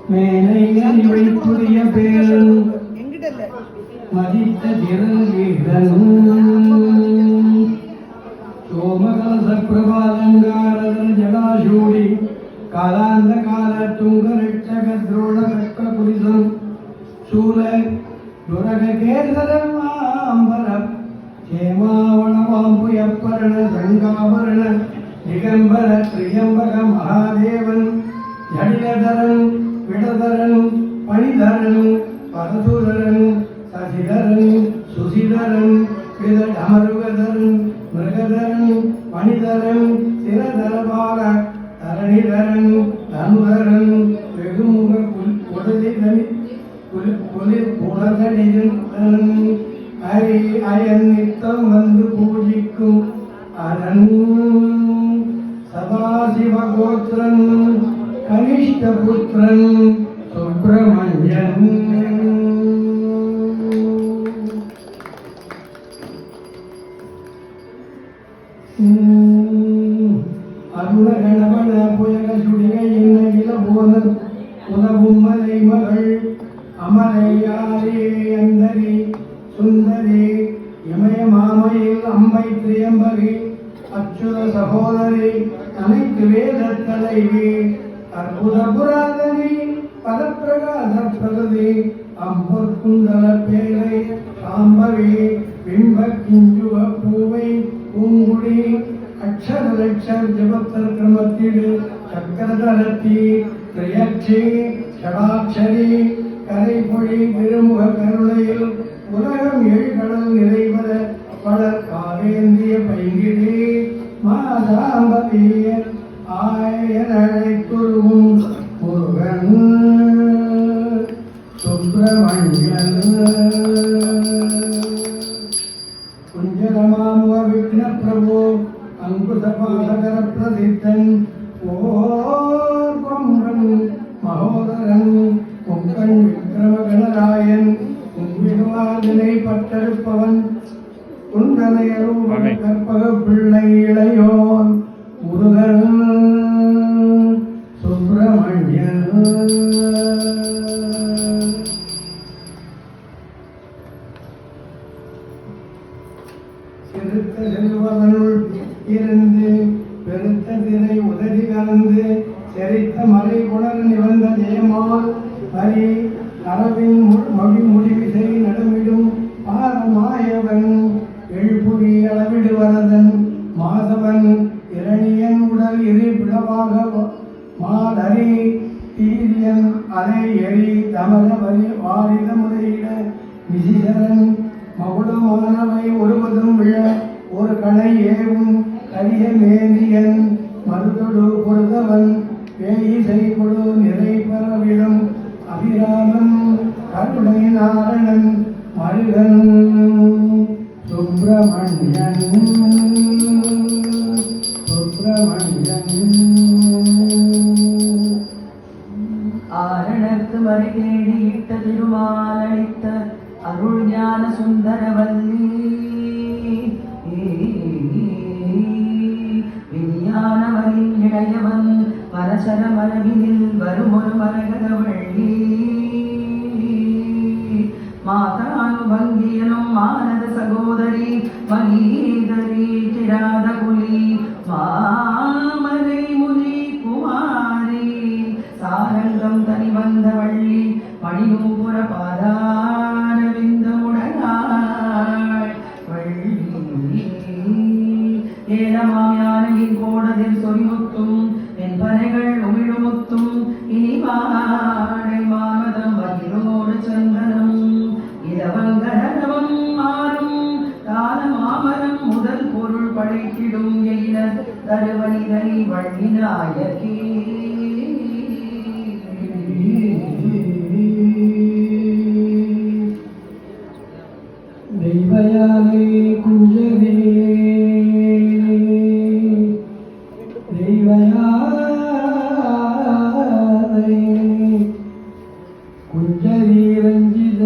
மேலையை புதிய பேர் மதித்த திரங்கீதன் சோமகலச பிரபாலங்காரதன் ஜடாசூடி காலாந்த கால துங்க ரட்சக துரோண கட்க புரிசம் சூல துரக கேசரம் ஆம்பர சேமாவணவாம்பு எப்பரண சங்காபரண திகம்பர திரியம்பக மகாதேவன் ஜடிலதரன் விடதரன் பணிதரன் பரசுதரன் சசிதரன் சுசிதரன் அமருகதரன் மிருகதரன் பணிதரன் சிரதரபால தரணிதரன் தனுதரன் வெகுமுக குடலிதனி குளிர் புலதனிதன் அயன் நித்தம் வந்து பூஜிக்கும் அரண் சதாசிவகோத்திரன் கனிஷ்டபுத்திரன் சுப்பிரமணியன் அருணகணவன புயக சுடிக என்ன இளபோதன் உதவும் மலை மகள் அமலையாரே அந்தரி சுந்தரி இமய மாமையில் அம்பை திரியம்பகி அச்சுத சகோதரி அனைத்து வேத தலைவி அற்புத புராதனி பரப்பிரகாச பிரகதி அம்பர் குண்டல பேரை சாம்பவி பிம்ப கிஞ்சுவ பூவை பூங்குடி அக்ஷர லட்சர் ஜபத்தர் கிரமத்திடு சக்கரதரத்தி திரையட்சி ஷடாட்சரி கரைப்பொழி திருமுக கருணையில் உலகம் எழுகடல் நிறைவர வளர் காவேந்திய பைங்கிடி மாதாம்பதிய ஆயனழைத்துருவும் முருகன் சுப்பிரமணியன் குஞ்சரமாமுக விக்ன பிரபு அங்குசபாசகர பிரசித்தன் ஓர் கொம்பன் மகோதரன் கொங்கன் விக்ரம கணராயன் கும்பிடுவாதினை பட்டெடுப்பவன் குண்டனையரும் கற்பக பிள்ளை இளையோன் முருகன் சுப்பிரமணியன் சிறுத்த செல்வதனுள் இருந்து பெருத்த திரை உதவி கலந்து செரித்த மலை குணர் நிவந்த ஜெயமான் ஹரி அரவின் மொழி முடிவிசை நடமிடும் பாரமாயவன் எழுப்புவி அளவிடுவரதன் மாதவன் இரணியன் உடல் இரு பிளவாக மாதரி தீரியன் அலை எரி தமர வரி வாரித முறையிட விசிசரன் மகுடமானவை ஒருவதும் விழ ஒரு கணை ஏவும் கரிய மேந்தியன் மருதொடு பொருதவன் பேயிசை கொடு நிறை பரவிடும் அபிராமன் கருணை நாரணன் மருகன் சுப்பிரமணியன் சுப்பிரமணியன் ஆரணத்து வரை தேடியிட்ட திருமாலளித்த அருள் ஞான சுந்தரவல்லி விஞ்ஞானவனின் இளையவன் பரசர மரபினில் வரும் ஒரு மரகதவள்ளி மாதானுபங்கியனும் மானத சகோதரி மகீதரி கிராத குலி மாமரை முனி குமாரி சாரங்கம் தனி வந்த வள்ளி மணிநூபுர பாதாரவிந்தமுடனாள் வள்ளி ஏலமாம் யானையின் கோடதில் சொரிமுத்தும் என் பனைகள் உமிழுமுத்தும் இனி வாடை மாமதம் வகிலோடு சந்தனம் இளவங்கரவம் மாறும் கால மாமரம் முதல் பொருள் படைத்திடும் எயில தருவனிதனி வள்ளிநாயகி தெய்வயானை குஞ்சரே தெய்வயானை குஞ்சரி ரஞ்சித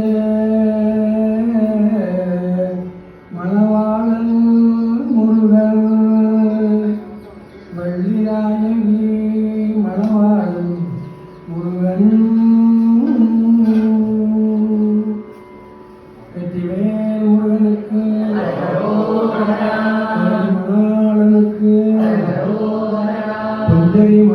வெற்றிவேல் முருகனுக்கு அரகரோகரா. மணாளனுக்கு அரகரோகரா. சுந்தரி